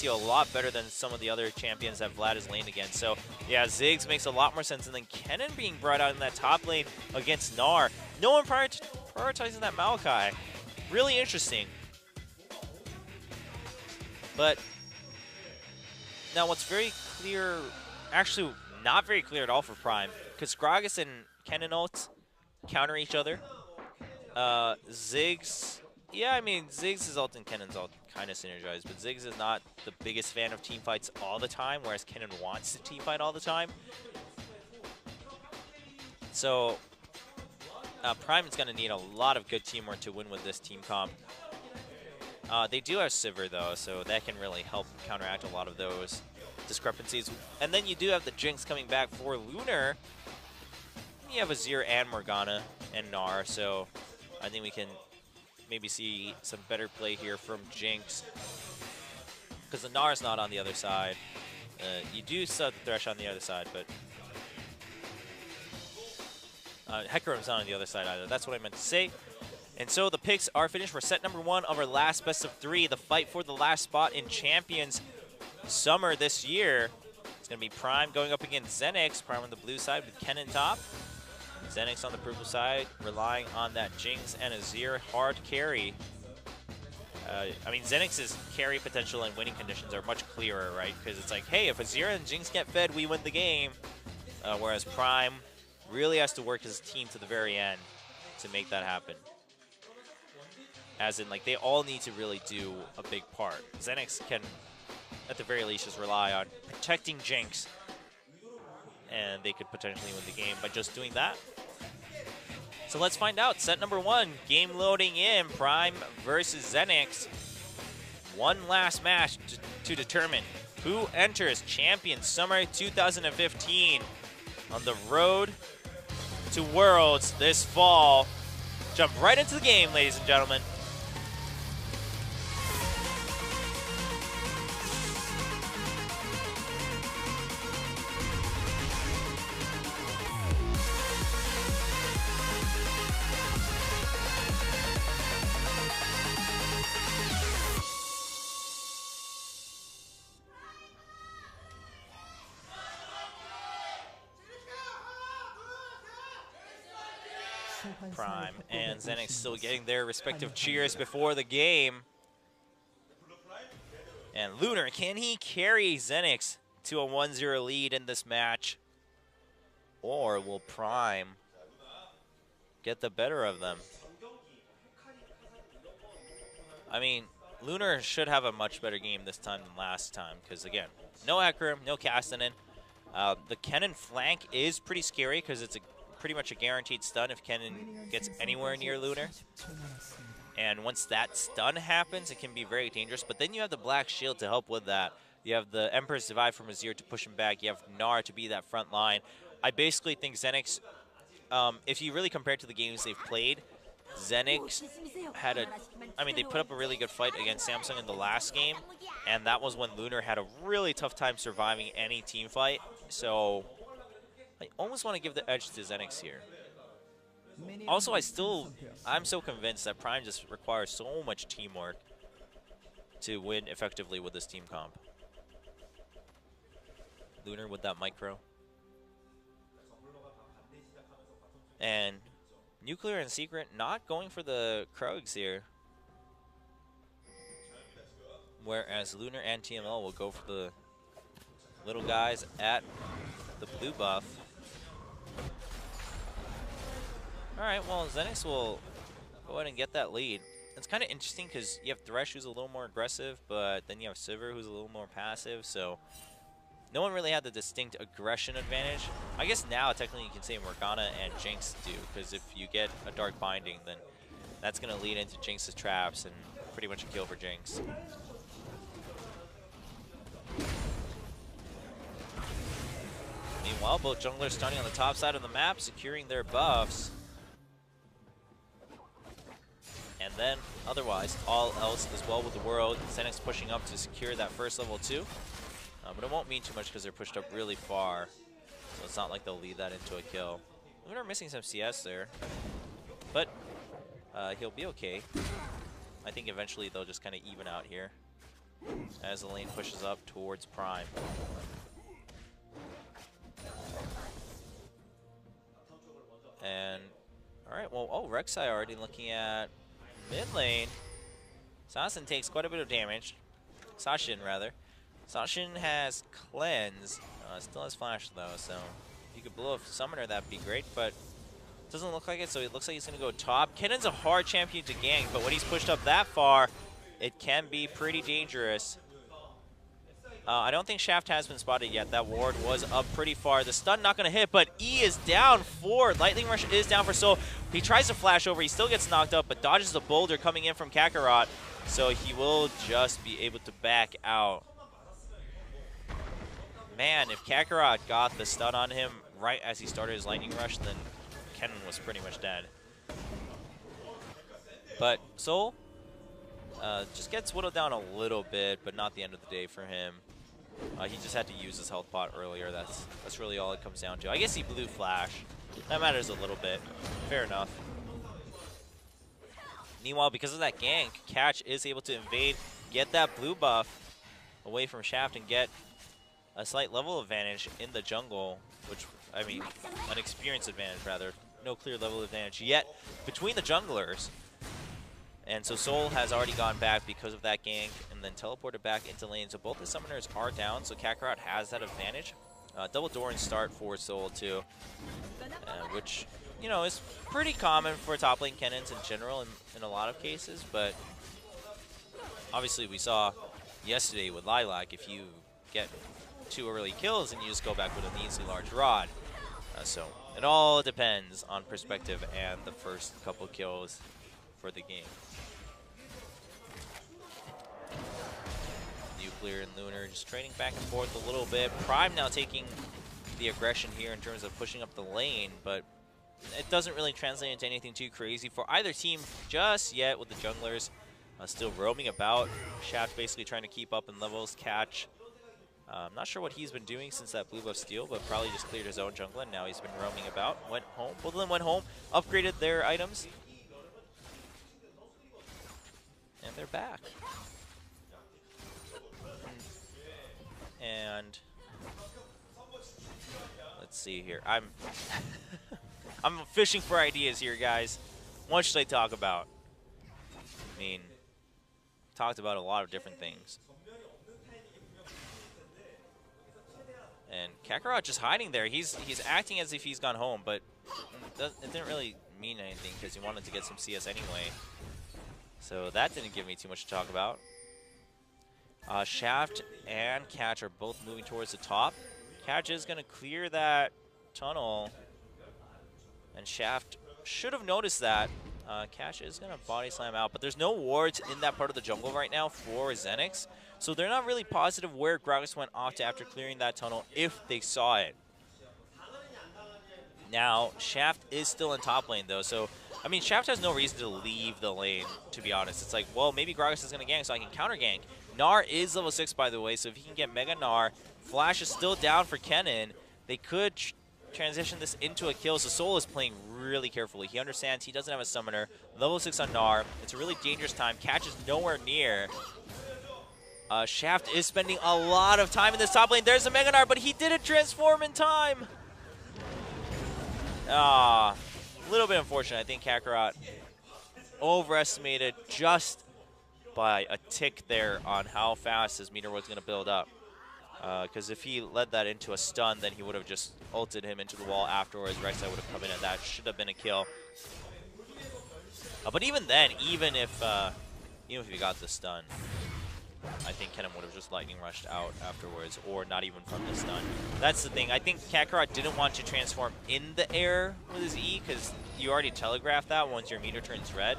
a lot better than some of the other champions that Vlad has laned against. So yeah, Ziggs makes a lot more sense. And then Kennen being brought out in that top lane against Gnar. No one prioritizing that Maokai. Really interesting. But now what's very clear, actually not very clear at all for Prime, because Gragas and Kennen ults counter each other. Ziggs, yeah, I mean, Ziggs' ult and Kennen's ult kind of synergize, but Ziggs is not the biggest fan of team fights all the time, whereas Kennen wants to team fight all the time. So Prime is going to need a lot of good teamwork to win with this team comp. They do have Sivir, though, so that can really help counteract a lot of those discrepancies. And then you do have the Jinx coming back for Lunar. You have Azir and Morgana and Gnar, so I think we can maybe see some better play here from Jinx. Because the Gnar is not on the other side. You do still have the Thresh on the other side, but Hecarim's not on the other side either. That's what I meant to say. And so the picks are finished for set number 1 of our last best of 3, the fight for the last spot in Champions Summer this year. It's going to be Prime going up against XENICS. Prime on the blue side with Kennen top. XENICS on the purple side, relying on that Jinx and Azir hard carry. I mean, XENICS' carry potential and winning conditions are much clearer, right? Because it's like, hey, if Azir and Jinx get fed, we win the game. Whereas Prime really has to work his team to the very end to make that happen. As in, like, they all need to really do a big part. XENICS can, at the very least, just rely on protecting Jinx, and they could potentially win the game by just doing that. So let's find out. Set number 1, game loading in, Prime versus XENICS. One last match to determine who enters Champions Summer 2015 on the road to Worlds this fall. Jump right into the game, ladies and gentlemen. Prime and XENICS still getting their respective cheers before the game. And Lunar, can he carry XENICS to a 1-0 lead in this match? Or will Prime get the better of them? I mean, Lunar should have a much better game this time than last time, because again, no Hecarim, no Castanen. The Kennen flank is pretty scary because it's pretty much a guaranteed stun if Kennen gets anywhere near Lunar. And once that stun happens, it can be very dangerous. But then you have the Black Shield to help with that. You have the Emperor's Divide from Azir to push him back. You have Gnar to be that front line. I basically think XENICS, if you really compare it to the games they've played, XENICS had they put up a really good fight against Samsung in the last game. And that was when Lunar had a really tough time surviving any team fight. So I almost want to give the edge to XENICS here. Also, I'm so convinced that Prime just requires so much teamwork to win effectively with this team comp. Lunar with that micro. And Nuclear and Secret not going for the Krugs here. Whereas Lunar and TML will go for the little guys at the blue buff. Alright, well, XENICS will go ahead and get that lead. It's kind of interesting because you have Thresh, who's a little more aggressive, but then you have Sivir, who's a little more passive, so no one really had the distinct aggression advantage. I guess now, technically, you can say Morgana and Jinx do, because if you get a Dark Binding, then that's going to lead into Jinx's traps and pretty much a kill for Jinx. Meanwhile, both junglers starting on the top side of the map, securing their buffs. And then, otherwise, all else is well with the world. XENICS pushing up to secure that first level 2. But it won't mean too much because they're pushed up really far. So it's not like they'll lead that into a kill. Lunar missing some CS there. But he'll be okay. I think eventually they'll just kind of even out here. as the lane pushes up towards Prime. And, alright, well, oh, Rek'Sai already looking at mid lane. Sashin takes quite a bit of damage. Sashin, rather. Sashin has Cleanse. Still has Flash, though, so if you could blow a Summoner, that'd be great, but doesn't look like it, so it looks like he's going to go top. Kennen's a hard champion to gank, but when he's pushed up that far, it can be pretty dangerous. I don't think Shaft has been spotted yet. That ward was up pretty far. The stun not going to hit, but E is down for. Lightning Rush is down for Soul. He tries to flash over. He still gets knocked up, but dodges the boulder coming in from Kakarot, so he will just be able to back out. Man, if Kakarot got the stun on him right as he started his Lightning Rush, then Kennen was pretty much dead. But Soul just gets whittled down a little bit, but not the end of the day for him. He just had to use his health pot earlier. That's really all it comes down to. I guess he blew Flash. That matters a little bit. Fair enough. Meanwhile, because of that gank, Catch is able to invade, get that blue buff away from Shaft, and get a slight level advantage in the jungle, which, I mean, an experience advantage, rather. No clear level advantage yet between the junglers. And so Soul has already gone back because of that gank and then teleported back into lane. So both the summoners are down, so Kakarot has that advantage. Double Doran start for Soul too, which, you know, is pretty common for top lane Kennens in general in a lot of cases. But obviously we saw yesterday with Lilac, if you get 2 early kills and you just go back with an easily large rod. So it all depends on perspective and the first couple kills for the game. Nuclear and Lunar just trading back and forth a little bit. Prime now taking the aggression here in terms of pushing up the lane, but it doesn't really translate into anything too crazy for either team just yet, with the junglers still roaming about. Shaft basically trying to keep up in levels. Catch, I'm not sure what he's been doing since that blue buff steal, but probably just cleared his own jungle, and now he's been roaming about. Went home. Both of them went home, upgraded their items, and they're back. And let's see here. I'm fishing for ideas here, guys. What should I talk about? I mean, talked about a lot of different things. And Kakarot just hiding there. He's acting as if he's gone home, but it didn't really mean anything because he wanted to get some CS anyway. So that didn't give me too much to talk about. Shaft and Catch are both moving towards the top. Catch is going to clear that tunnel, and Shaft should have noticed that. Catch is going to body slam out, but there's no wards in that part of the jungle right now for XENICS, so they're not really positive where Gragas went off to after clearing that tunnel, if they saw it. Now, Shaft is still in top lane, though, so, I mean, Shaft has no reason to leave the lane, to be honest. It's like, well, maybe Gragas is going to gank, so I can counter gank. Gnar is level 6, by the way, so if he can get Mega Gnar, Flash is still down for Kennen. They could transition this into a kill, so Soul is playing really carefully. He understands he doesn't have a summoner. Level 6 on Gnar. It's a really dangerous time. Catch is nowhere near. Shaft is spending a lot of time in this top lane. There's a Mega Gnar, but he didn't transform in time. A little bit unfortunate. I think Kakarot overestimated just by a tick there on how fast his meter was going to build up. Because if he led that into a stun, then he would have just ulted him into the wall afterwards. Rek'Sai would have come in, and that should have been a kill. But even then, even if he got the stun, I think Kennen would have just lightning rushed out afterwards, or not even from the stun. That's the thing. I think Kakarot didn't want to transform in the air with his E, because you already telegraphed that once your meter turns red.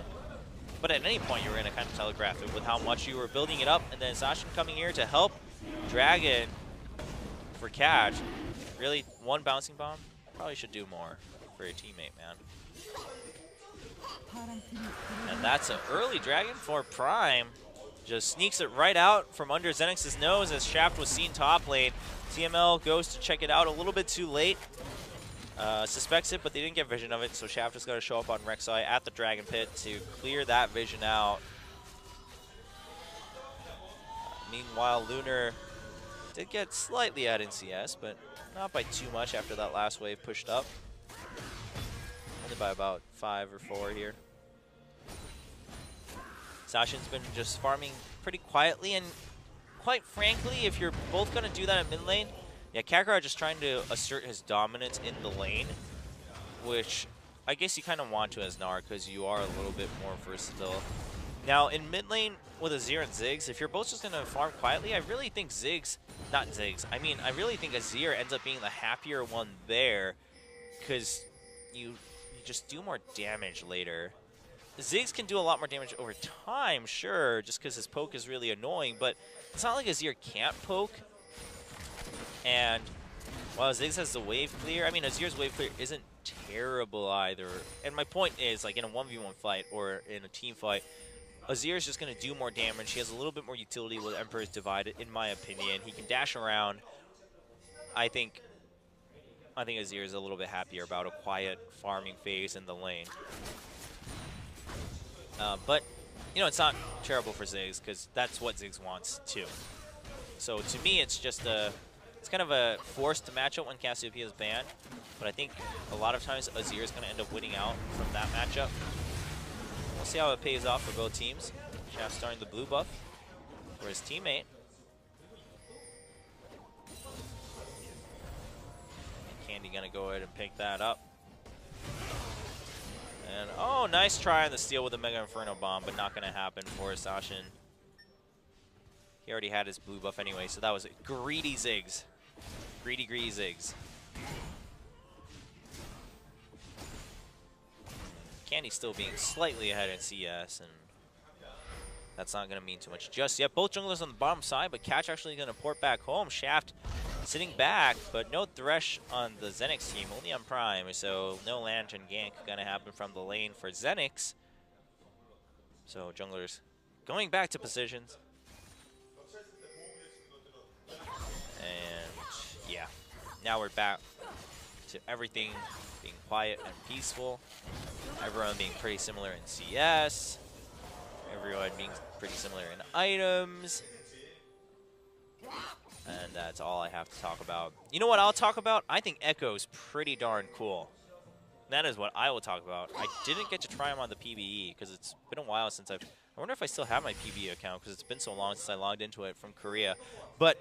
But at any point, you were going to kind of telegraph it with how much you were building it up, and then Sashin coming here to help Dragon for Catch. Really, one bouncing bomb? Probably should do more for your teammate, man. And that's an early Dragon for Prime. Just sneaks it right out from under XENICS' nose as Shaft was seen top lane. TML goes to check it out a little bit too late. Suspects it, but they didn't get vision of it, so Shaft is going to show up on Rek'Sai at the Dragon Pit to clear that vision out. Meanwhile, Lunar did get slightly ahead in CS, but not by too much after that last wave pushed up. Only by about 5 or 4 here. Sashin's been just farming pretty quietly, and quite frankly, if you're both going to do that at mid lane, yeah, Kakarot just trying to assert his dominance in the lane, which I guess you kind of want to as Gnar because you are a little bit more versatile. Now, in mid lane with Azir and Ziggs, if you're both just going to farm quietly, I really think I really think Azir ends up being the happier one there because you just do more damage later. Ziggs can do a lot more damage over time, sure, just because his poke is really annoying, but it's not like Azir can't poke. And while Ziggs has the wave clear, I mean, Azir's wave clear isn't terrible either. And my point is, like, in a 1v1 fight or in a team fight, Azir is just going to do more damage. He has a little bit more utility with Emperor's Divide, in my opinion. He can dash around. I think Azir is a little bit happier about a quiet farming phase in the lane. But, you know, it's not terrible for Ziggs because that's what Ziggs wants too. So to me, it's just it's kind of a forced matchup when Cassiopeia is banned. But I think a lot of times Azir is going to end up winning out from that matchup. We'll see how it pays off for both teams. Shaft starting the blue buff for his teammate. And Candy going to go ahead and pick that up. And, oh, nice try on the steal with the Mega Inferno Bomb, but not going to happen for Sashin. He already had his blue buff anyway, so that was it. Greedy Ziggs. Greedy Ziggs. Candy still being slightly ahead in CS, and that's not going to mean too much just yet. Both junglers on the bottom side, but Catch actually going to port back home. Shaft sitting back, but no Thresh on the XENICS team, only on Prime, so no Lantern gank going to happen from the lane for XENICS. So junglers going back to positions. And yeah, now we're back to everything being quiet and peaceful. Everyone being pretty similar in CS. Everyone being pretty similar in items. And that's all I have to talk about. You know what I'll talk about? I think Echo's pretty darn cool. That is what I will talk about. I didn't get to try him on the PBE because it's been a while since I wonder if I still have my PBE account because it's been so long since I logged into it from Korea. But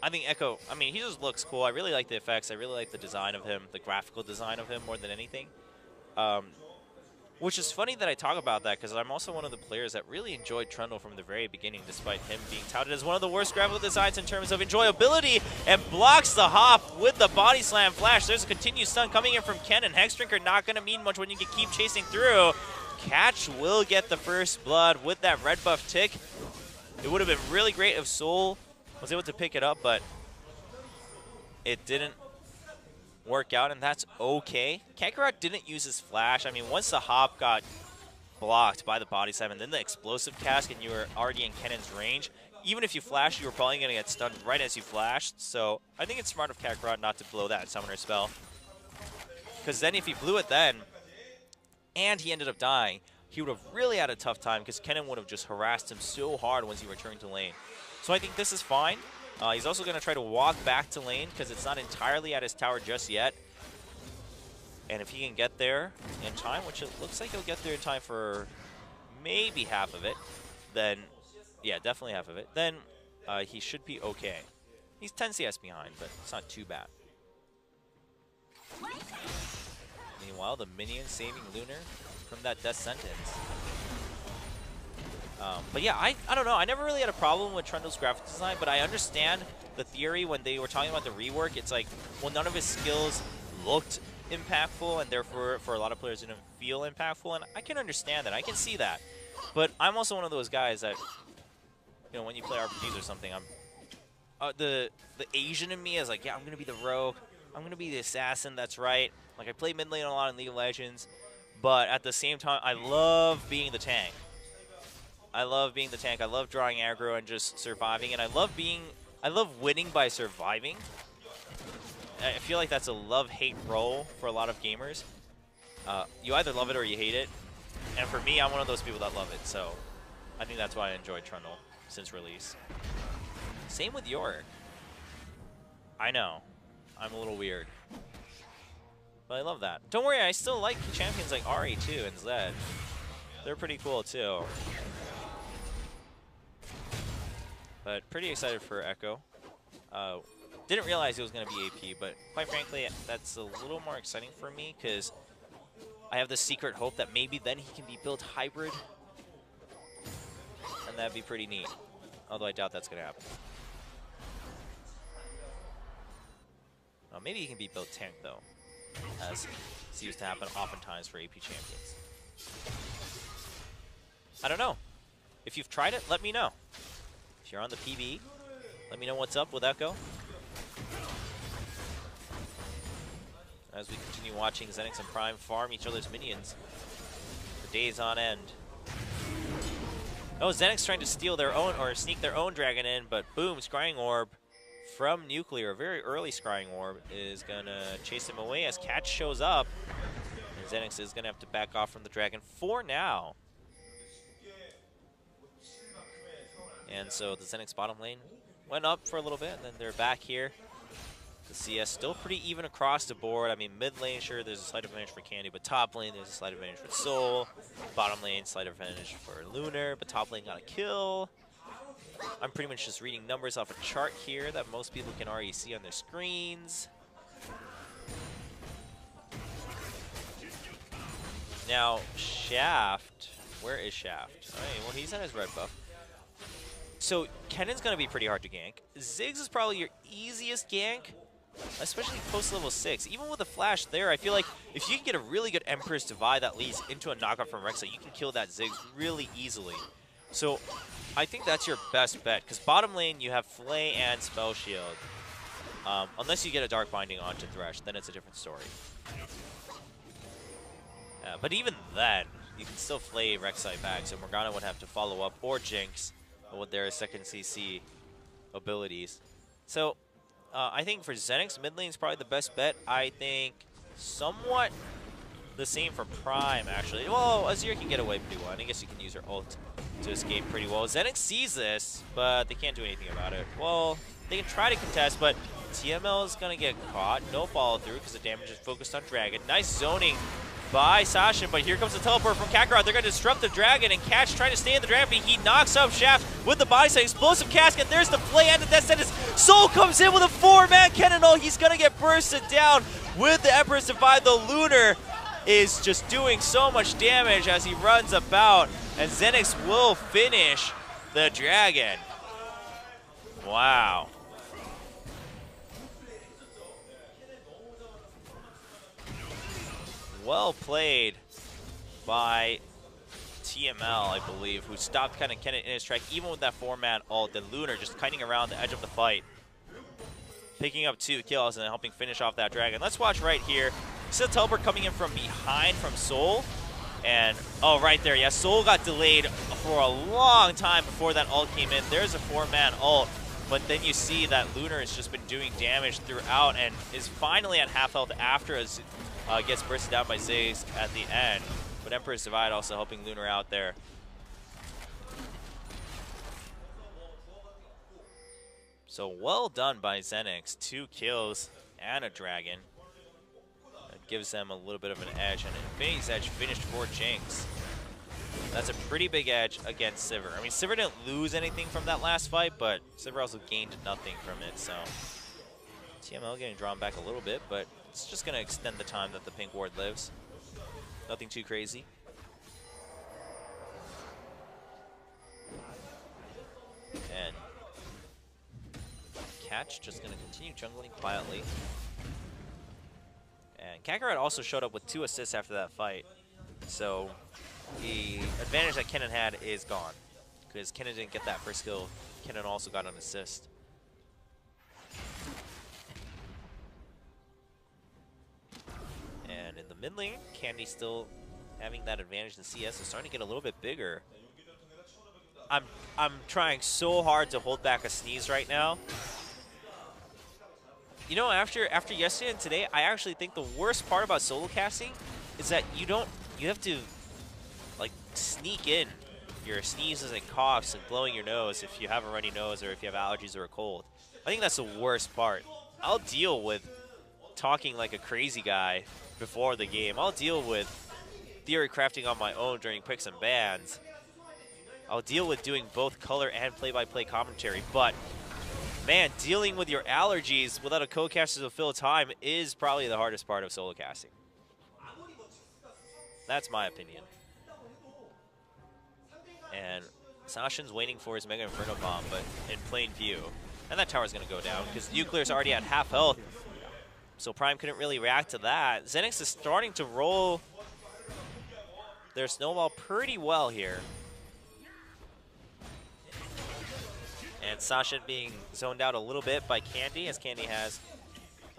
I think Echo, I mean, he just looks cool. I really like the effects. I really like the design of him, the graphical design of him more than anything. Which is funny that I talk about that because I'm also one of the players that really enjoyed Trundle from the very beginning, despite him being touted as one of the worst graphical designs in terms of enjoyability, and blocks the hop with the body slam flash. There's a continued stun coming in from Ken, and Hexdrinker not going to mean much when you can keep chasing through. Catch will get the first blood with that red buff tick. It would have been really great if Soul was able to pick it up, but it didn't work out, and that's okay. Kakarot didn't use his flash. I mean, once the hop got blocked by the body slam and then the explosive cast and you were already in Kennen's range, even if you flashed, you were probably going to get stunned right as you flashed. So I think it's smart of Kakarot not to blow that summoner spell. Because then if he blew it then, and he ended up dying, he would have really had a tough time because Kennen would have just harassed him so hard once he returned to lane. So I think this is fine. He's also going to try to walk back to lane because it's not entirely at his tower just yet. And if he can get there in time, which it looks like he'll get there in time for maybe half of it, then, yeah, definitely half of it, then he should be okay. He's 10 CS behind, but it's not too bad. Meanwhile, the minion saving Lunar from that death sentence. But yeah, I don't know. I never really had a problem with Trundle's graphic design, but I understand the theory when they were talking about the rework. It's like, well, none of his skills looked impactful, and therefore, for a lot of players, didn't feel impactful. And I can understand that. I can see that. But I'm also one of those guys that, you know, when you play RPGs or something, the Asian in me is like, yeah, I'm going to be the rogue. I'm going to be the assassin. That's right. Like, I play mid lane a lot in League of Legends, but at the same time, I love being the tank. I love being the tank. I love drawing aggro and just surviving, and I love winning by surviving. I feel like that's a love-hate role for a lot of gamers. You either love it or you hate it, and for me, I'm one of those people that love it, so I think that's why I enjoy Trundle. since release. Same with Yorick. I know. I'm a little weird. But I love that. Don't worry, I still like champions like Ari too and Zed. They're pretty cool too. But pretty excited for Echo. Didn't realize it was going to be AP, but quite frankly, that's a little more exciting for me because I have the secret hope that maybe then he can be built hybrid. And that'd be pretty neat. Although I doubt that's going to happen. Maybe he can be built tank though, as seems to happen oftentimes for AP champions. I don't know. If you've tried it, let me know. If you're on the PB, let me know what's up with Echo. As we continue watching XENICS and Prime farm each other's minions for days on end. Oh, XENICS trying to steal their own, or sneak their own dragon in, but boom, Scrying Orb from Nuclear, a very early Scrying Orb, is going to chase him away as Catch shows up. And XENICS is going to have to back off from the dragon for now. And so the XENICS bottom lane went up for a little bit, and then they're back here. The CS still pretty even across the board. I mean, mid lane, sure, there's a slight advantage for Candy, but top lane, there's a slight advantage for Soul. Bottom lane, slight advantage for Lunar, but top lane got a kill. I'm pretty much just reading numbers off a chart here that most people can already see on their screens. Now, Shaft, where is Shaft? All right, well, he's at his red buff. So, Kennen's going to be pretty hard to gank. Ziggs is probably your easiest gank, especially post-level 6. Even with the flash there, I feel like if you can get a really good Emperor's Divide that leads into a knockout from Rek'Sai, you can kill that Ziggs really easily. So, I think that's your best bet, because bottom lane, you have Flay and Spell Shield. Unless you get a Dark Binding onto Thresh, then it's a different story. But even then, you can still Flay Rek'Sai back, so Morgana would have to follow up, or Jinx, with their second CC abilities. So, I think for XENICS, mid lane is probably the best bet. I think somewhat the same for Prime, actually. Well, Azir can get away pretty well, and I guess you can use her ult to escape pretty well. XENICS sees this, but they can't do anything about it. Well, they can try to contest, but TML is going to get caught. No follow through because the damage is focused on Dragon. Nice zoning by Sasha, but here comes the teleport from Kakarot. They're going to disrupt the Dragon, and Catch trying to stay in the Dragon, but he knocks up Shaft with the body side. Explosive Casket, there's the play, and the death sentence. Soul comes in with a 4-man cannonball. He's going to get bursted down with the Emperor's Divide. The Lunar is just doing so much damage as he runs about, and XENICS will finish the Dragon. Wow. Well played by TML, I believe, who stopped kind of Kennen in his track, even with that 4-man ult. The Lunar just kiting around the edge of the fight, picking up 2 kills and helping finish off that Dragon. Let's watch right here. See the teleport coming in from behind from Soul. And, oh, right there, yeah, Soul got delayed for a long time before that ult came in. There's a 4-man ult, but then you see that Lunar has just been doing damage throughout and is finally at half health after as gets bursted down by Ziggs at the end. But Emperor's Divide also helping Lunar out there. So well done by XENICS. 2 kills and a Dragon. That gives them a little bit of an edge. And Infinity's edge finished for Jinx. That's a pretty big edge against Sivir. I mean, Sivir didn't lose anything from that last fight, but Sivir also gained nothing from it. So TML getting drawn back a little bit, but it's just going to extend the time that the pink ward lives. Nothing too crazy. And Catch just going to continue jungling quietly. And Kakarot also showed up with 2 assists after that fight. So the advantage that Kennen had is gone, because Kennen didn't get that first kill. Kennen also got an assist. And in the mid lane, Candy still having that advantage in CS is starting to get a little bit bigger. I'm trying so hard to hold back a sneeze right now. You know, after yesterday and today, I actually think the worst part about solo casting is that you have to like sneak in your sneezes and coughs and blowing your nose if you have a runny nose or if you have allergies or a cold. I think that's the worst part. I'll deal with talking like a crazy guy before the game. I'll deal with theory crafting on my own during picks and bans. I'll deal with doing both color and play-by-play commentary, but man, dealing with your allergies without a co-caster to fill time is probably the hardest part of solo casting. That's my opinion. And Sashin's waiting for his Mega Inferno Bomb, but in plain view. And that tower's going to go down because Nuclear's already at half health. So Prime couldn't really react to that. XENICS is starting to roll their snowball pretty well here. And Sasha being zoned out a little bit by Candy, as Candy has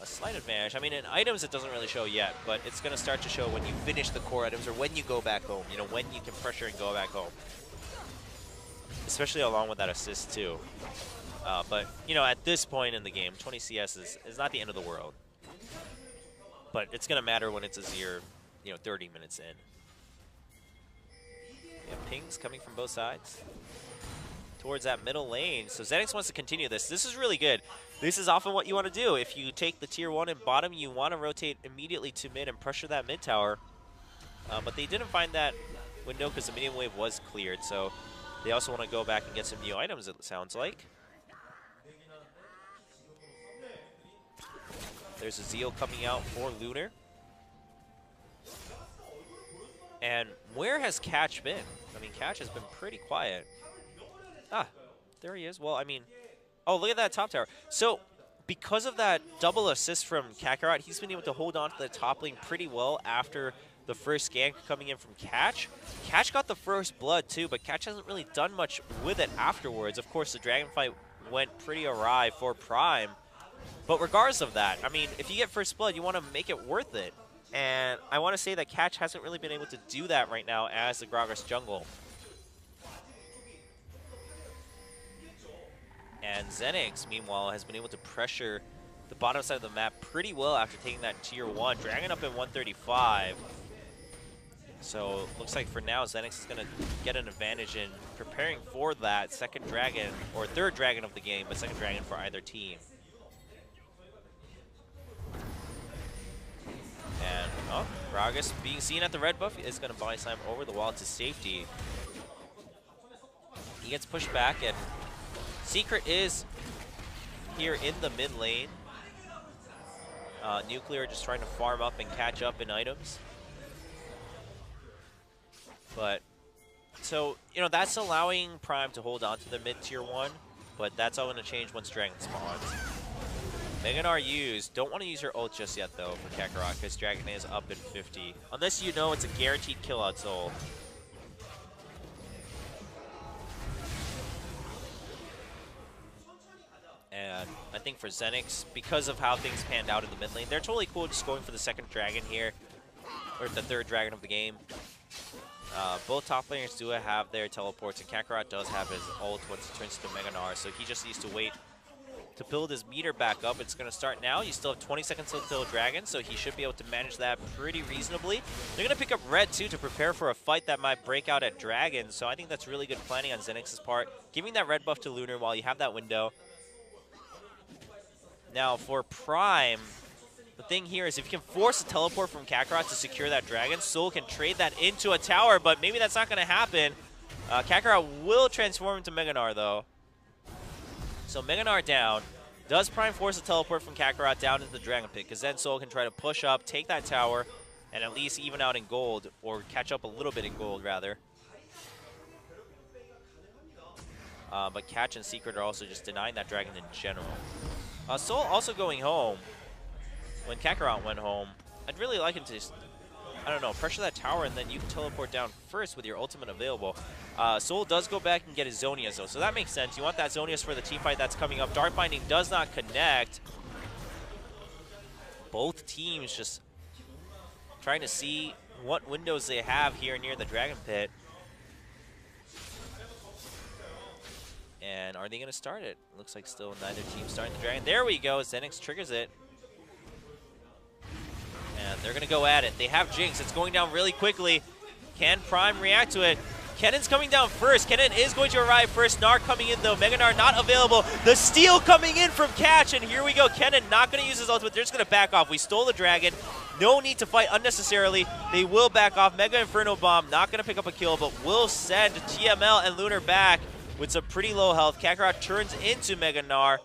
a slight advantage. I mean, in items it doesn't really show yet, but it's going to start to show when you finish the core items or when you go back home, you know, when you can pressure and go back home. Especially along with that assist too. But, you know, at this point in the game, 20 CS is not the end of the world. But it's going to matter when it's a 0, you know, 30 minutes in. Yeah, pings coming from both sides towards that middle lane. So XENICS wants to continue this. This is really good. This is often what you want to do. If you take the tier 1 and bottom, you want to rotate immediately to mid and pressure that mid tower. But they didn't find that window because the medium wave was cleared. So they also want to go back and get some new items, it sounds like. There's a Zeal coming out for Lunar. And where has Catch been? I mean, Catch has been pretty quiet. Ah, there he is. Well, I mean, oh, look at that top tower. So, because of that double assist from Kakarot, he's been able to hold on to the top lane pretty well after the first gank coming in from Catch. Catch got the first blood too, but Catch hasn't really done much with it afterwards. Of course, the dragon fight went pretty awry for Prime. But regardless of that, I mean, if you get first blood, you want to make it worth it. And I want to say that Catch hasn't really been able to do that right now as the Gragas jungle. And XENICS, meanwhile, has been able to pressure the bottom side of the map pretty well after taking that tier 1. Dragon up in 135. So looks like for now, XENICS is going to get an advantage in preparing for that second dragon, or third dragon of the game, but second dragon for either team. And, oh, Gragas being seen at the red buff is going to body slam over the wall to safety. He gets pushed back, and Secret is here in the mid lane. Nuclear just trying to farm up and catch up in items. But, so, you know, that's allowing Prime to hold on to the mid tier 1, but that's all going to change once Dragon spawns. Meganar used. Don't want to use your ult just yet, though, for Kakarot, because Dragon is up in 50. Unless you know it's a guaranteed kill out soul. And I think for XENICS, because of how things panned out in the mid lane, they're totally cool just going for the second dragon here, or the third dragon of the game. Both top laners do have their teleports, and Kakarot does have his ult once he turns into Meganar, so he just needs to wait to build his meter back up. It's going to start now. You still have 20 seconds to kill Dragon, so he should be able to manage that pretty reasonably. They're going to pick up red, too, to prepare for a fight that might break out at Dragon, so I think that's really good planning on XENICS' part, giving that red buff to Lunar while you have that window. Now, for Prime, the thing here is if you can force a teleport from Kakarot to secure that Dragon, Soul can trade that into a tower, but maybe that's not going to happen. Kakarot will transform into Meganar, though. So Meganar down. Does Prime force a teleport from Kakarot down into the Dragon Pit? Because then Soul can try to push up, take that tower, and at least even out in gold, or catch up a little bit in gold, rather. But Catch and Secret are also just denying that Dragon in general. Soul also going home. When Kakarot went home, I'd really like him to just, I don't know, pressure that tower and then you can teleport down first with your ultimate available. Soul does go back and get his Zonias though, so that makes sense. You want that Zonias for the team fight that's coming up. Dark Binding does not connect. Both teams just trying to see what windows they have here near the Dragon Pit. And are they going to start it? Looks like still neither team starting the Dragon. There we go. XENICS triggers it. And they're going to go at it. They have Jinx. It's going down really quickly. Can Prime react to it? Kennen's coming down first. Kennen is going to arrive first. Gnar coming in though. Mega Gnar not available. The steal coming in from Catch, and here we go. Kennen not going to use his ultimate. They're just going to back off. We stole the dragon. No need to fight unnecessarily. They will back off. Mega Inferno Bomb not going to pick up a kill, but will send TML and Lunar back with some pretty low health. Kakarot turns into Mega Gnar.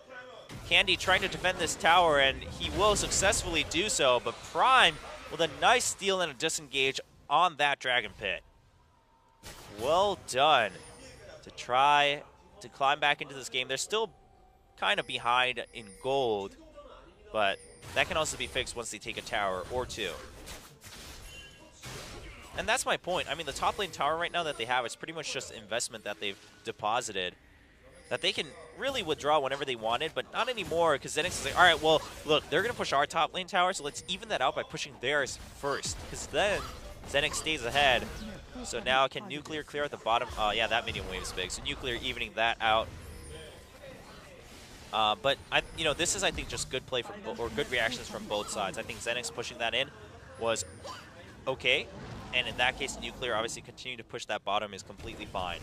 Candy trying to defend this tower, and he will successfully do so, but Prime with a nice steal and a disengage on that Dragon Pit. Well done to try to climb back into this game. They're still kind of behind in gold, but that can also be fixed once they take a tower or two. And that's my point. I mean, the top lane tower right now that they have is pretty much just investment that they've deposited that they can really withdraw whenever they wanted, but not anymore, because XENICS is like, all right, well, look, they're going to push our top lane tower, so let's even that out by pushing theirs first, because then XENICS stays ahead. So now can Nuclear clear at the bottom? Yeah, that minion wave is big, so Nuclear evening that out. But this is, I think, just good play from or good reactions from both sides. I think XENICS pushing that in was okay, and in that case, Nuclear obviously continuing to push that bottom is completely fine.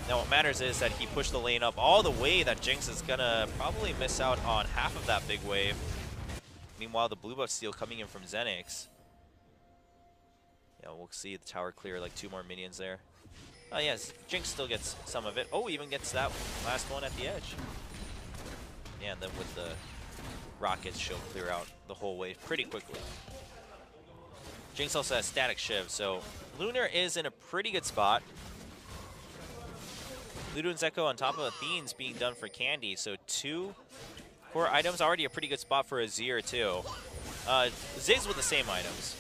Now what matters is that he pushed the lane up all the way that Jinx is gonna probably miss out on half of that big wave. Meanwhile, the blue buff steal coming in from XENICS. Yeah, we'll see the tower clear, like 2 more minions there. Oh yes, Jinx still gets some of it. Oh, even gets that last one at the edge. Yeah, and then with the rockets, she'll clear out the whole wave pretty quickly. Jinx also has static shiv, so Lunar is in a pretty good spot. Ludwig's Echo on top of Athene's being done for Candy, so 2 core items, already a pretty good spot for Azir too. Ziggs with the same items.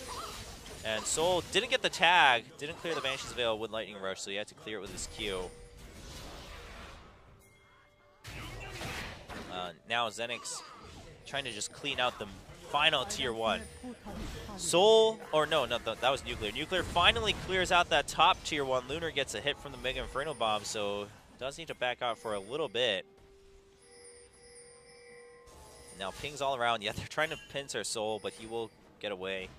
And Soul didn't get the tag, didn't clear the Banshee's Veil with Lightning Rush, so he had to clear it with his Q. Now XENICS trying to just clean out the final tier 1. Soul, or no, that was Nuclear. Nuclear finally clears out that top tier 1. Lunar gets a hit from the Mega Inferno Bomb, so does need to back out for a little bit. Now pings all around. Yeah, they're trying to pincer Soul, but he will get away.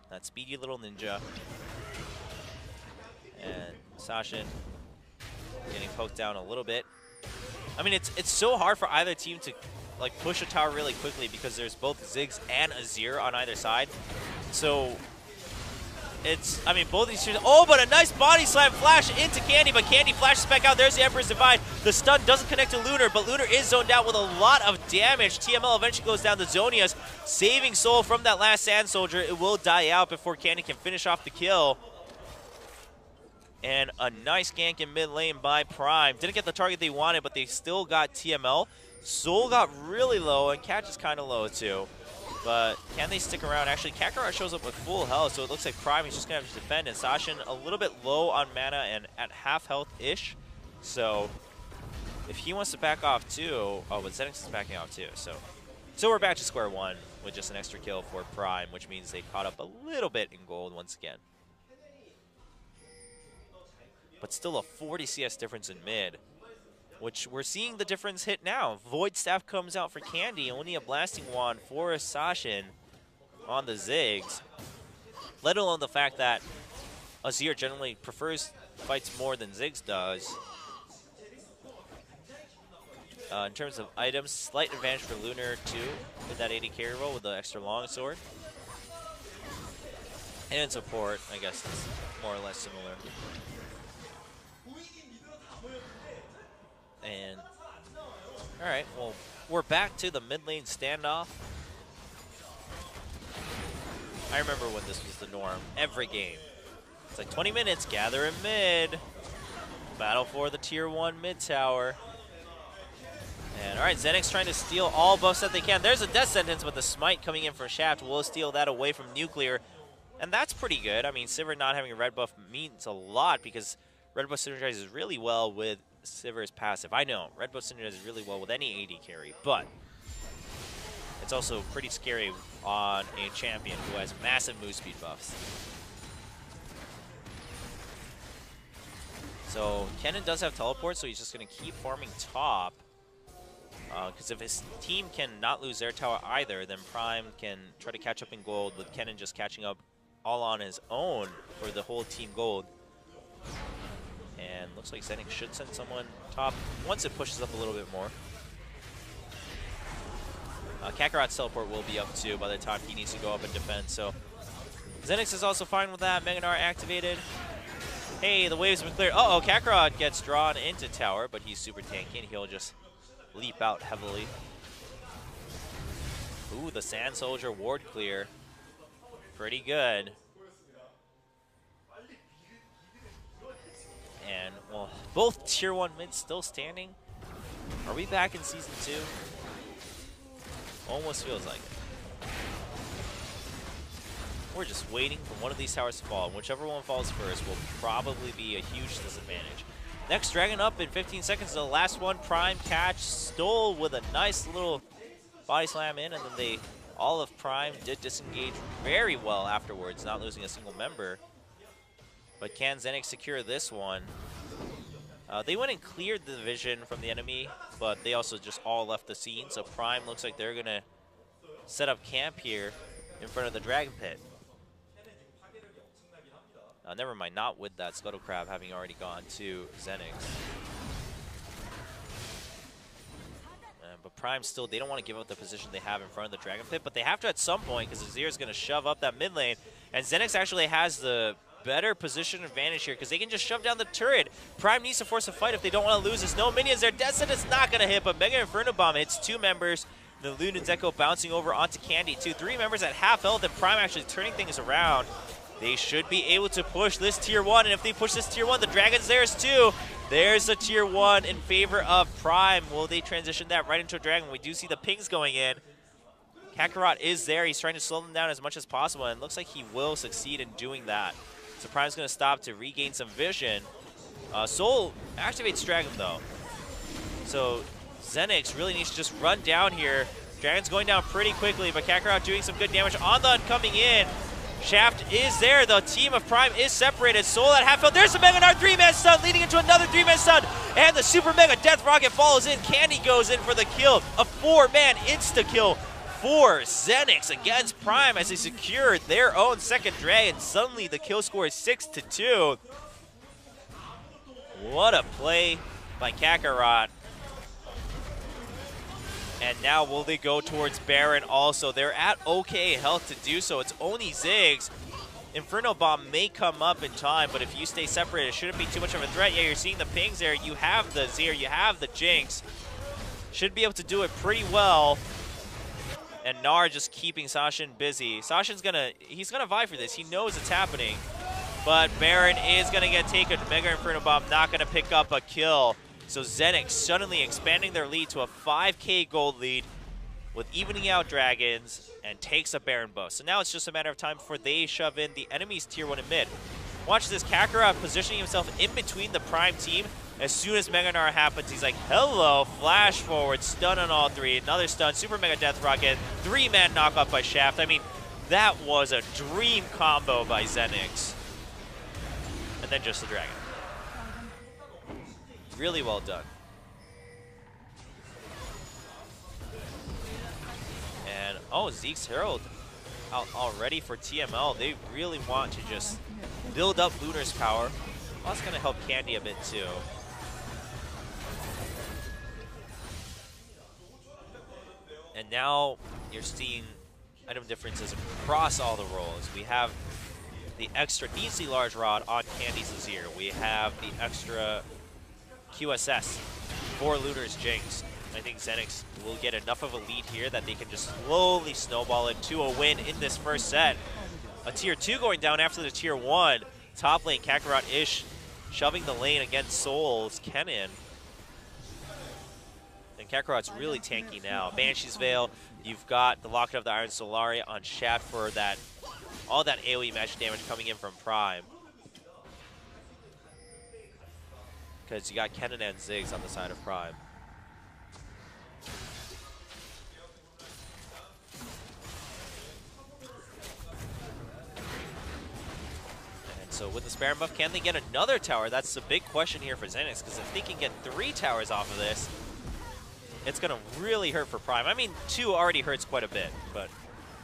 That speedy little ninja. And Sashin getting poked down a little bit. I mean, it's so hard for either team to like push a tower really quickly because there's both Ziggs and Azir on either side. So it's, I mean, both these two. Oh, but a nice body slam flash into Candy, but Candy flashes back out. There's the Emperor's Divide. The stun doesn't connect to Lunar, but Lunar is zoned out with a lot of damage. TML eventually goes down to Zonia's, saving Soul from that last Sand Soldier. It will die out before Candy can finish off the kill. And a nice gank in mid lane by Prime. Didn't get the target they wanted, but they still got TML. Soul got really low, and Catch is kind of low too. But can they stick around? Actually, Kakarot shows up with full health, so it looks like Prime is just going to have to defend. And Sashin a little bit low on mana and at half health-ish. So if he wants to back off too... Oh, but XENICS is backing off too. So we're back to square one with just an extra kill for Prime, which means they caught up a little bit in gold once again. But still a 40 CS difference in mid, which we're seeing the difference hit now. Void Staff comes out for Candy, only a Blasting Wand for Sashin on the Ziggs. Let alone the fact that Azir generally prefers fights more than Ziggs does. In terms of items, slight advantage for Lunar too, with that 80 carry roll with the extra longsword. And in support, I guess it's more or less similar. And, alright, well, we're back to the mid lane standoff. I remember when this was the norm, every game. It's like 20 minutes, gather in mid. Battle for the tier 1 mid tower. And, alright, XENICS trying to steal all buffs that they can. There's a death sentence, but the smite coming in for Shaft will steal that away from Nuclear. And that's pretty good. I mean, Sivir not having a red buff means a lot because red buff synergizes really well with Sivir's passive. I know, red buff synergizes really well with any AD carry, but it's also pretty scary on a champion who has massive move speed buffs. So Kennen does have teleport, so he's just going to keep farming top. Because if his team can not lose their tower either, then Prime can try to catch up in gold with Kennen just catching up all on his own for the whole team gold. looks like XENICS should send someone top once it pushes up a little bit more. Kakarot's teleport will be up too by the time he needs to go up and defend, so XENICS is also fine with that. Mega Gnar activated. Hey, the waves have been cleared. Uh-oh, Kakarot gets drawn into tower, but he's super tanky and he'll just leap out heavily. Ooh, the Sand Soldier ward clear. Pretty good. And, well, both tier 1 mids still standing. Are we back in Season 2? Almost feels like it. We're just waiting for one of these towers to fall. And whichever one falls first will probably be a huge disadvantage. Next dragon up in 15 seconds. The last one, Prime catch, stole with a nice little body slam in, and then all of Prime did disengage very well afterwards, not losing a single member. But can XENICS secure this one? They went and cleared the vision from the enemy, but they also just all left the scene. So Prime looks like they're going to set up camp here in front of the Dragon Pit. Never mind, not with that Scuttle Crab having already gone to XENICS. But Prime still, they don't want to give up the position they have in front of the Dragon Pit, but they have to at some point because Azir is going to shove up that mid lane. And XENICS actually has the better position advantage here because they can just shove down the turret. Prime needs to force a fight if they don't want to lose. There's no minions there. Death Sentence not going to hit, but Mega Inferno Bomb hits 2 members. The Lunen's Echo bouncing over onto Candy too. 3 members at half health, and Prime actually turning things around. They should be able to push this tier 1, and if they push this tier 1, the Dragon's theirs too. There's a tier 1 in favor of Prime. Will they transition that right into a Dragon? We do see the pings going in. Kakarot is there. He's trying to slow them down as much as possible, and it looks like he will succeed in doing that. So Prime's going to stop to regain some vision. Soul activates Dragon, though. So XENICS really needs to just run down here. Dragon's going down pretty quickly, but Kakarot doing some good damage on the coming in. Shaft is there. The team of Prime is separated. Soul at half health. There's a Mega Gnar 3-man stun leading into another 3-man stun. And the Super Mega Death Rocket follows in. Candy goes in for the kill. A 4-man insta-kill for XENICS against Prime as they secured their own second dragon. Suddenly the kill score is 6-2. What a play by Kakarot. And now will they go towards Baron also? They're at okay health to do so. It's only Ziggs. Inferno Bomb may come up in time, but if you stay separated, it shouldn't be too much of a threat. Yeah, you're seeing the pings there. You have the Zir, you have the Jinx. Should be able to do it pretty well. And Gnar just keeping Sashin busy. Sashin's he's gonna vie for this. He knows it's happening. But Baron is gonna get taken. Mega Inferno Bomb not gonna pick up a kill. So XENICS suddenly expanding their lead to a 5k gold lead with evening out dragons and takes a Baron buff. So now it's just a matter of time before they shove in the enemy's tier 1 in mid. Watch this, Kakarot positioning himself in between the Prime team. As soon as Mega Gnar happens, he's like, hello, flash forward, stun on all 3, another stun, Super Mega Death Rocket, 3-man knockoff by Shaft. I mean, that was a dream combo by XENICS. And then just the dragon. Really well done. And, oh, Zeke's Herald out already for TML. They really want to just build up Lunar's power. Well, that's going to help Candy a bit too. And now you're seeing item differences across all the roles. We have the extra Neasy Large Rod on Candy's Azir. We have the extra QSS for Lunar's Jinx. I think XENICS will get enough of a lead here that they can just slowly snowball it to a win in this first set. A tier 2 going down after the tier 1. Top lane, Kakarot-ish shoving the lane against Soul's Kennen. And Kakarot's really tanky now. Banshee's Veil, you've got the Locket of the Iron Solari on Shaft for that, all that AoE magic damage coming in from Prime. Because you got Kennen and Ziggs on the side of Prime. And so with the Baron buff, can they get another tower? That's the big question here for XENICS, because if they can get 3 towers off of this, it's going to really hurt for Prime. I mean, 2 already hurts quite a bit, but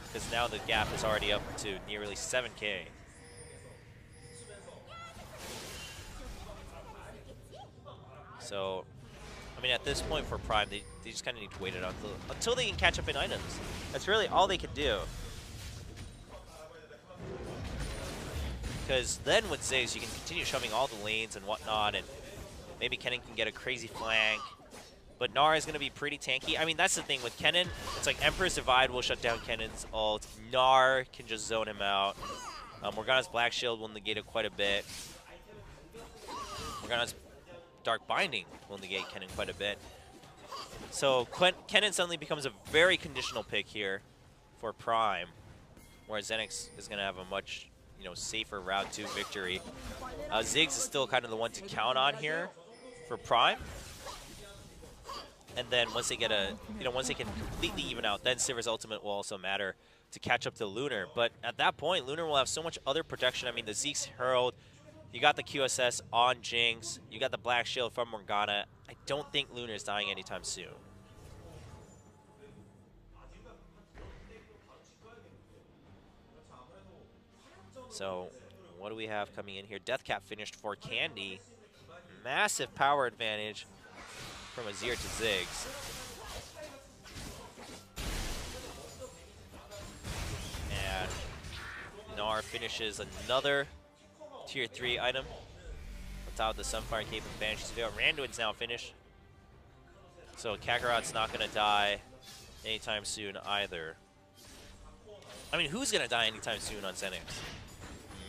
because now the gap is already up to nearly 7k. So, I mean, at this point for Prime, they just kind of need to wait it out until they can catch up in items. That's really all they can do. Because then with Ziggs, you can continue shoving all the lanes and whatnot, and maybe Kennen can get a crazy flank. But Gnar is going to be pretty tanky. I mean, that's the thing with Kennen. It's like Emperor's Divide will shut down Kennen's ult. Gnar can just zone him out. Morgana's Black Shield will negate it quite a bit. Morgana's Dark Binding will negate Kennen quite a bit. So Kennen suddenly becomes a very conditional pick here for Prime, where XENICS is going to have a much safer round 2 victory. Ziggs is still kind of the one to count on here for Prime. And then once they get once they can completely even out, then Sivir's ultimate will also matter to catch up to Lunar. But at that point, Lunar will have so much other protection. I mean, the Zeke's Herald, you got the QSS on Jinx, you got the Black Shield from Morgana. I don't think Lunar is dying anytime soon. So, what do we have coming in here? Deathcap finished for Candy. Massive power advantage from Azir to Ziggs. And Gnar finishes another tier 3 item. Without the Sunfire Cape and Banshee's Veil. Randuin's now finished. So Kakarot's not going to die anytime soon either. I mean, who's going to die anytime soon on XENICS?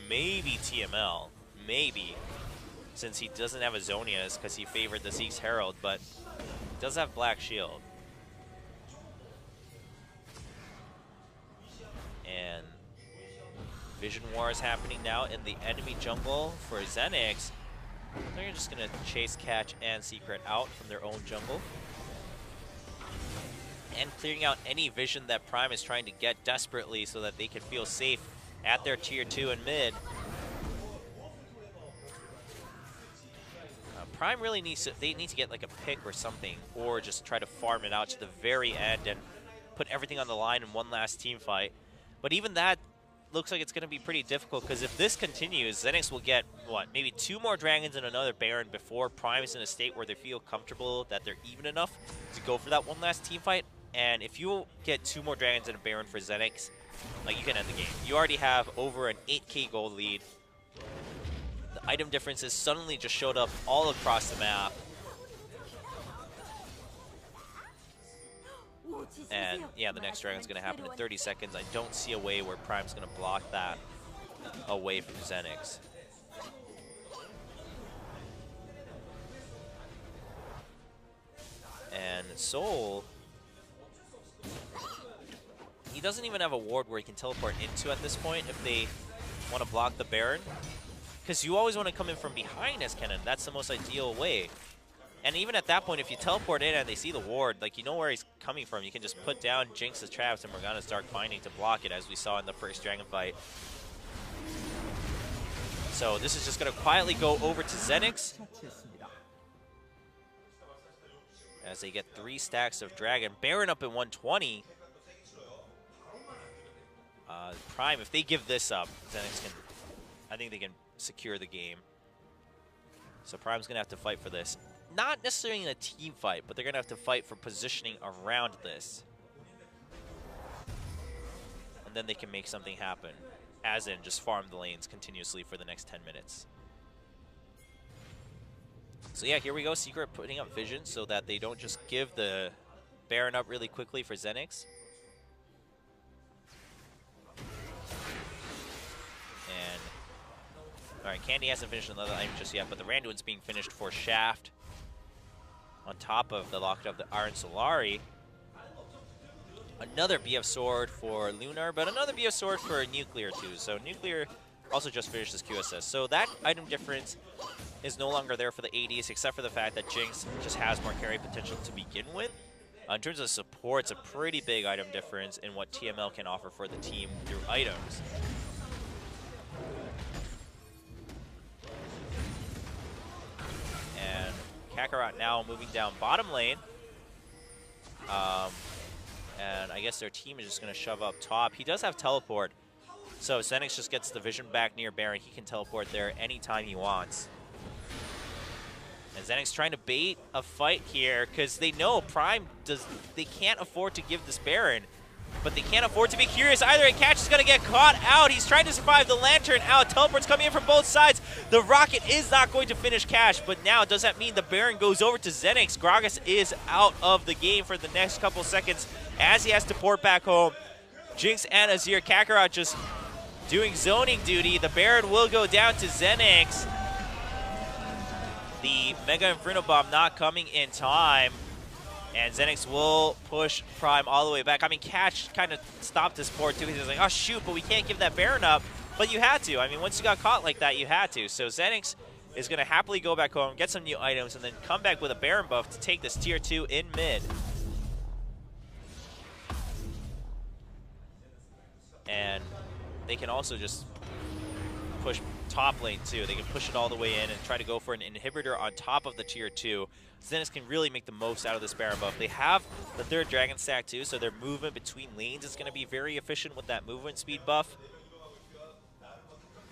Maybe TML. Maybe. Since he doesn't have a Zonius because he favored the Zeke's Herald, but he does have Black Shield. And Vision War is happening now in the enemy jungle for XENICS. They're just going to chase, catch, and secret out from their own jungle. And clearing out any vision that Prime is trying to get desperately so that they can feel safe at their tier 2 and mid. Prime really needs to, they need to get like a pick or something, or just try to farm it out to the very end and put everything on the line in one last team fight. But even that looks like it's going to be pretty difficult, because if this continues, XENICS will get, what, maybe 2 more Dragons and another Baron before Prime is in a state where they feel comfortable that they're even enough to go for that one last team fight. And if you get 2 more Dragons and a Baron for XENICS, like, you can end the game. You already have over an 8k gold lead. The item differences suddenly just showed up all across the map. And yeah, the next Dragon's going to happen in 30 seconds. I don't see a way where Prime's going to block that away from XENICS. And Soul, he doesn't even have a ward where he can teleport into at this point if they want to block the Baron. Because you always want to come in from behind as Kennen. That's the most ideal way. And even at that point, if you teleport in and they see the ward, like, you know where he's coming from. You can just put down Jinx's traps and Morgana's Dark Binding to block it, as we saw in the first Dragon fight. So this is just going to quietly go over to XENICS, as they get 3 stacks of Dragon. Baron up at 120. Prime, if they give this up, XENICS can, I think they can secure the game. So Prime's going to have to fight for this. Not necessarily in a team fight, but they're going to have to fight for positioning around this. And then they can make something happen. As in, just farm the lanes continuously for the next 10 minutes. So yeah, here we go. Secret putting up vision so that they don't just give the Baron up really quickly for XENICS. And alright, Candy hasn't finished another item just yet, but the Randuin's being finished for Shaft. On top of the locket of the Iron Solari. Another BF Sword for Lunar, but another BF Sword for Nuclear too. So Nuclear also just finished his QSS. So that item difference is no longer there for the ADs, except for the fact that Jinx just has more carry potential to begin with. In terms of support, it's a pretty big item difference in what TML can offer for the team through items. And Kakarot now moving down bottom lane. And I guess their team is just going to shove up top. He does have teleport, so XENICS just gets the vision back near Baron. He can teleport there anytime he wants. And XENICS trying to bait a fight here because they know Prime they can't afford to give this Baron, but they can't afford to be curious either. And Catch is going to get caught out. He's trying to survive the Lantern out. Teleport's coming in from both sides. The Rocket is not going to finish Catch, but now does that mean the Baron goes over to XENICS? Gragas is out of the game for the next couple seconds as he has to port back home. Jinx and Azir. Kakarot just doing zoning duty. The Baron will go down to XENICS. The Mega Inferno Bomb not coming in time. And XENICS will push Prime all the way back. I mean, Catch kind of stopped his port too. He was like, oh shoot, but we can't give that Baron up. But you had to. I mean, once you got caught like that, you had to. So XENICS is going to happily go back home, get some new items, and then come back with a Baron buff to take this tier 2 in mid. And they can also just push top lane too. They can push it all the way in and try to go for an inhibitor on top of the tier 2. XENICS can really make the most out of this Baron buff. They have the 3rd Dragon stack too, so their movement between lanes is going to be very efficient with that movement speed buff.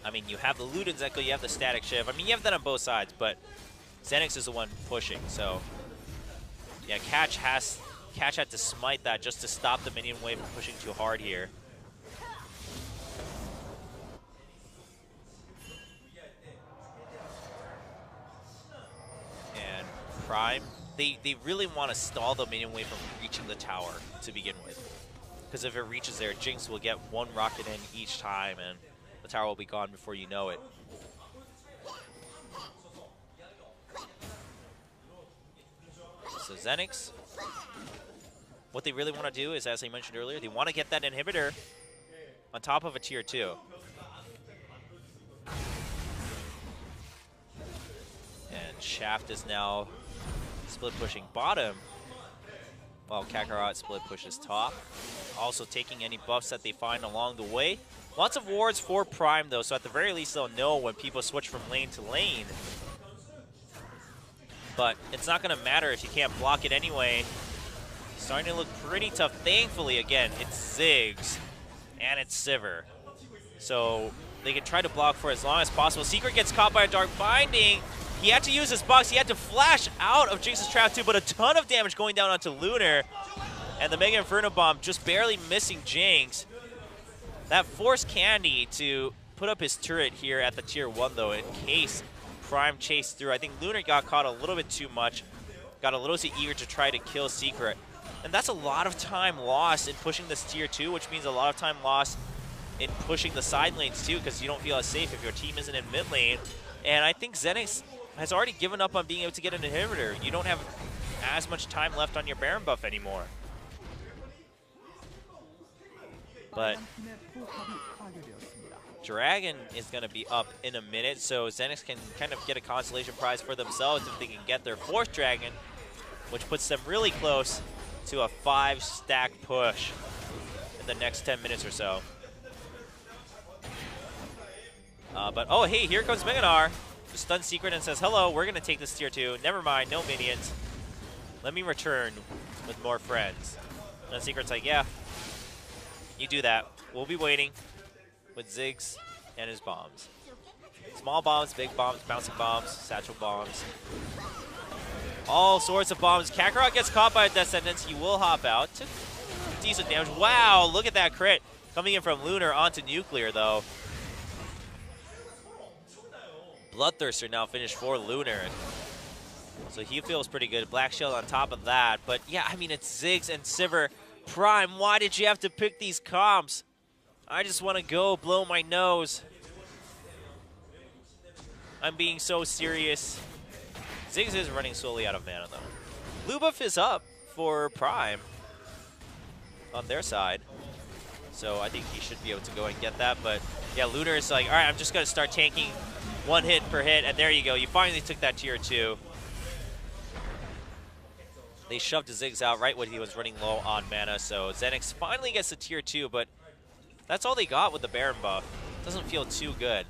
I mean, you have the Luden's Echo, you have the Static Shiv. I mean, you have that on both sides, but XENICS is the one pushing. So, yeah, Catch had to smite that just to stop the minion wave from pushing too hard here. Prime, they really want to stall the minion wave from reaching the tower to begin with. Because if it reaches there, Jinx will get 1 rocket in each time, and the tower will be gone before you know it. So XENICS, what they really want to do is, as I mentioned earlier, they want to get that inhibitor on top of a tier 2. And Shaft is now split pushing bottom, while Kakarot split pushes top. Also taking any buffs that they find along the way. Lots of wards for Prime though, so at the very least they'll know when people switch from lane to lane. But it's not going to matter if you can't block it anyway. Starting to look pretty tough. Thankfully, again, it's Ziggs and it's Sivir. So they can try to block for as long as possible. Secret gets caught by a Dark Binding. He had to use his box. He had to flash out of Jinx's trap too, but a ton of damage going down onto Lunar. And the Mega Inferno Bomb just barely missing Jinx. That forced Candy to put up his turret here at the tier 1 though, in case Prime chased through. I think Lunar got caught a little bit too much. Got a little too eager to try to kill Secret. And that's a lot of time lost in pushing this tier 2, which means a lot of time lost in pushing the side lanes too, because you don't feel as safe if your team isn't in mid lane. And I think XENICS has already given up on being able to get an inhibitor. You don't have as much time left on your Baron buff anymore. But Dragon is going to be up in a minute, so XENICS can kind of get a consolation prize for themselves if they can get their 4th Dragon, which puts them really close to a 5-stack push in the next 10 minutes or so. But, oh, hey, here comes Meganar. Stun Secret and says, hello, we're going to take this tier 2. Never mind, no minions. Let me return with more friends. And Secret's like, yeah, you do that. We'll be waiting with Ziggs and his bombs. Small bombs, big bombs, bouncing bombs, satchel bombs. All sorts of bombs. Kakarot gets caught by a Death Sentence. He will hop out. Took decent damage. Wow, look at that crit. Coming in from Lunar onto Nuclear, though. Bloodthirster now finished for Lunar. So he feels pretty good. Black Shield on top of that. But yeah, I mean, it's Ziggs and Sivir. Prime, why did you have to pick these comps? I just want to go blow my nose. I'm being so serious. Ziggs is running slowly out of mana, though. Blue buff is up for Prime on their side. So I think he should be able to go and get that. But yeah, Lunar is like, all right, I'm just going to start tanking 1 hit per hit. And there you go. You finally took that tier 2. They shoved Ziggs out right when he was running low on mana. So XENICS finally gets the tier 2, but that's all they got with the Baron buff. Doesn't feel too good.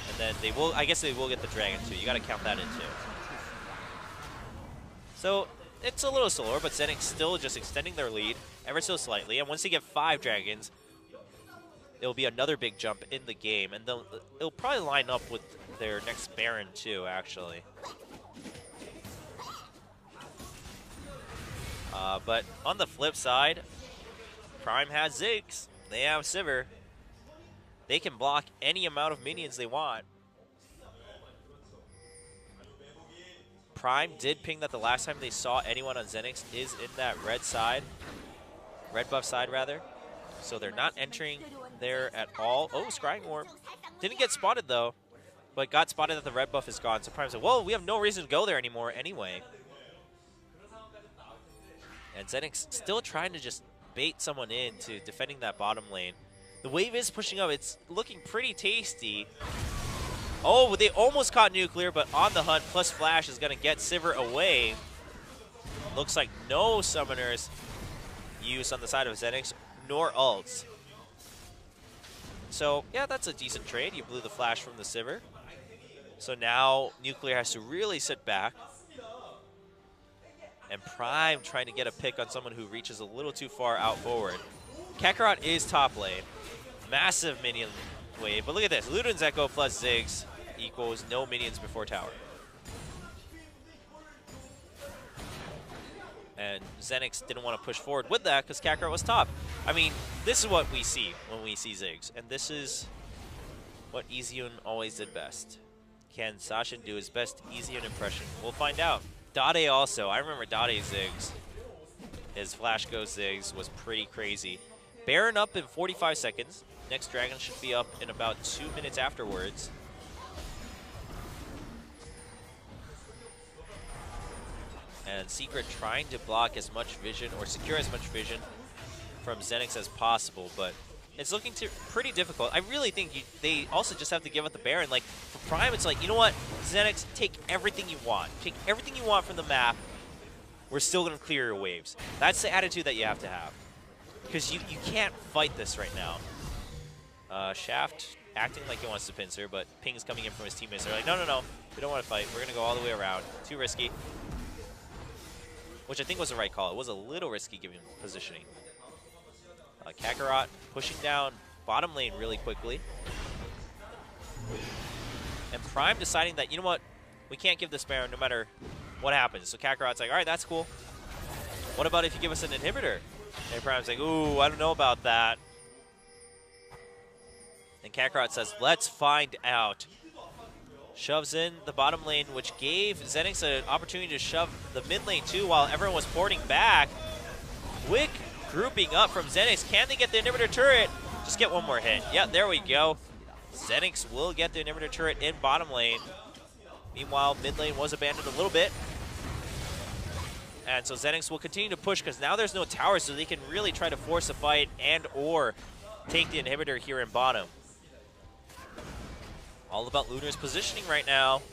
And then they will, I guess they will get the Dragon too. You got to count that in too. So it's a little slower, but XENICS still just extending their lead ever so slightly. And once they get 5 Dragons, it'll be another big jump in the game. And it'll probably line up with their next Baron too, actually. But on the flip side, Prime has Ziggs. They have Sivir. They can block any amount of minions they want. Prime did ping that the last time they saw anyone on XENICS is in that red buff side rather. So they're not entering there at all. Oh, Scrying Orb. Didn't get spotted though, but got spotted that the red buff is gone. So Prime said, well, we have no reason to go there anymore anyway. And XENICS still trying to just bait someone into defending that bottom lane. The wave is pushing up. It's looking pretty tasty. Oh, they almost caught Nuclear, but on the hunt, plus Flash is going to get Sivir away. Looks like no summoners used on the side of XENICS, nor ults. So, yeah, that's a decent trade. You blew the Flash from the Sivir. So now Nuclear has to really sit back. And Prime trying to get a pick on someone who reaches a little too far out forward. Kakarot is top lane. Massive minion wave. But look at this. Luden's Echo plus Ziggs equals no minions before tower. And XENICS didn't want to push forward with that because Kakarot was top. I mean, this is what we see when we see Ziggs. And this is what Easyun always did best. Can Sashin do his best Easyun impression? We'll find out. Dade also. I remember Dade Ziggs. His Flash Go Ziggs was pretty crazy. Baron up in 45 seconds. Next Dragon should be up in about 2 minutes afterwards. And Secret trying to block as much vision or secure as much vision from XENICS as possible, but it's looking pretty difficult. I really think they also just have to give up the Baron. Like, for Prime, it's like, you know what? XENICS, take everything you want. Take everything you want from the map. We're still going to clear your waves. That's the attitude that you have to have. Because you can't fight this right now. Shaft acting like he wants to pincer, but ping's coming in from his teammates. They're like, no, no, no. We don't want to fight. We're going to go all the way around. Too risky. Which I think was the right call. It was a little risky given positioning. Kakarot pushing down bottom lane really quickly. And Prime deciding that, you know what? We can't give this Baron no matter what happens. So Kakarot's like, all right, that's cool. What about if you give us an inhibitor? And Prime's like, ooh, I don't know about that. And Kakarot says, let's find out. Shoves in the bottom lane, which gave XENICS an opportunity to shove the mid lane too while everyone was porting back. Quick grouping up from XENICS. Can they get the inhibitor turret? Just get one more hit. Yeah, there we go. XENICS will get the inhibitor turret in bottom lane. Meanwhile, mid lane was abandoned a little bit. And so XENICS will continue to push because now there's no tower, so they can really try to force a fight and or take the inhibitor here in bottom. All about Lunar's positioning right now.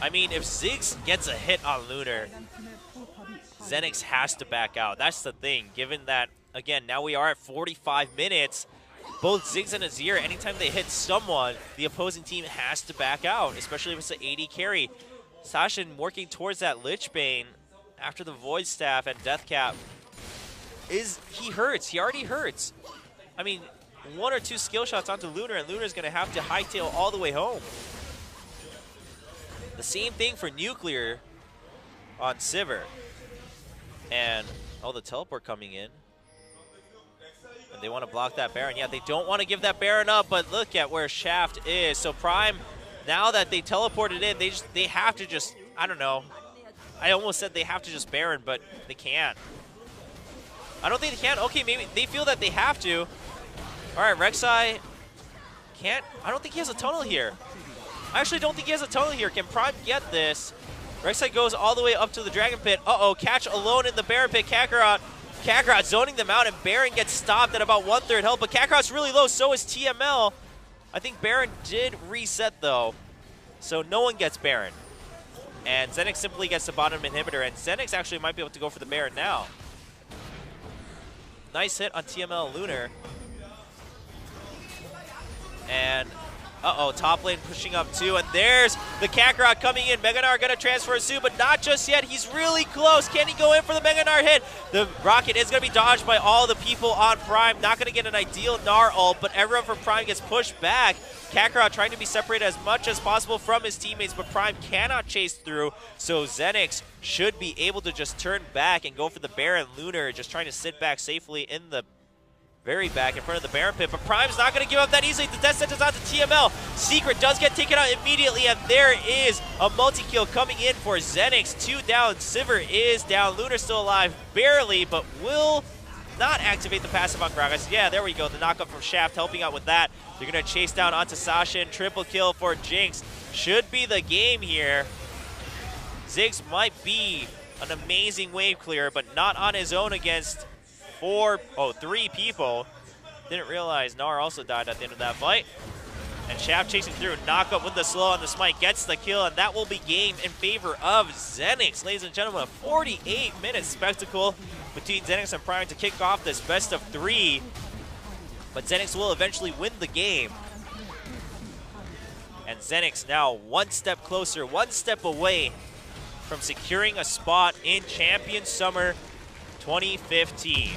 I mean, if Ziggs gets a hit on Lunar, XENICS has to back out. That's the thing, given that, again, now we are at 45 minutes. Both Ziggs and Azir, anytime they hit someone, the opposing team has to back out, especially if it's an AD carry. Sashin working towards that Lich Bane after the Void Staff and Death Cap. He hurts. He already hurts. I mean, 1 or 2 skill shots onto Lunar, and Lunar's going to have to hightail all the way home. The same thing for Nuclear on Sivir. And, oh, the teleport coming in. And they want to block that Baron. Yeah, they don't want to give that Baron up, but look at where Shaft is. So Prime, now that they teleported in, they have to just, I don't know. I almost said they have to just Baron, but they can't. I don't think they can. Okay, maybe they feel that they have to. All right, Rek'Sai can't. I don't think he has a tunnel here. I actually don't think he has a tunnel here. Can Prime get this? Rek'Sai goes all the way up to the Dragon Pit. Uh-oh, catch alone in the Baron Pit. Kakarot zoning them out, and Baron gets stopped at about 1/3 health. But Kakarot's really low, so is TML. I think Baron did reset, though. So no one gets Baron. And XENICS simply gets the bottom inhibitor, and XENICS actually might be able to go for the Baron now. Nice hit on TML Lunar. And Uh-oh, top lane pushing up too, and there's the Kakarot coming in. Meganar gonna transfer soon, but not just yet. He's really close. Can he go in for the Meganar hit? The rocket is gonna be dodged by all the people on Prime. Not gonna get an ideal Gnar ult, but everyone from Prime gets pushed back. Kakarot trying to be separated as much as possible from his teammates, but Prime cannot chase through, so XENICS should be able to just turn back and go for the Baron. Lunar just trying to sit back safely in the very back in front of the Baron pit, but Prime's not going to give up that easily. The death sentence onto TML. Secret does get taken out immediately, and there is a multi-kill coming in for XENICS. 2 down. Sivir is down. Lunar still alive, barely, but will not activate the passive on Gragas. Yeah, there we go. The knockup from Shaft helping out with that. They're going to chase down onto Sasha, and triple kill for Jinx. Should be the game here. Ziggs might be an amazing wave clear, but not on his own against 3 people. Didn't realize Gnar also died at the end of that fight. And Shaft chasing through, knockup with the slow on the smite, gets the kill, and that will be game in favor of XENICS. Ladies and gentlemen, a 48-minute spectacle between XENICS and Prime to kick off this best of 3. But XENICS will eventually win the game. And XENICS now one step closer, one step away from securing a spot in Champion Summer 2015.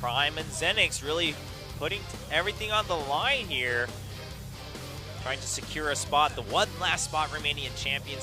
Prime and XENICS really putting everything on the line here, trying to secure a spot, the one last spot remaining in Champions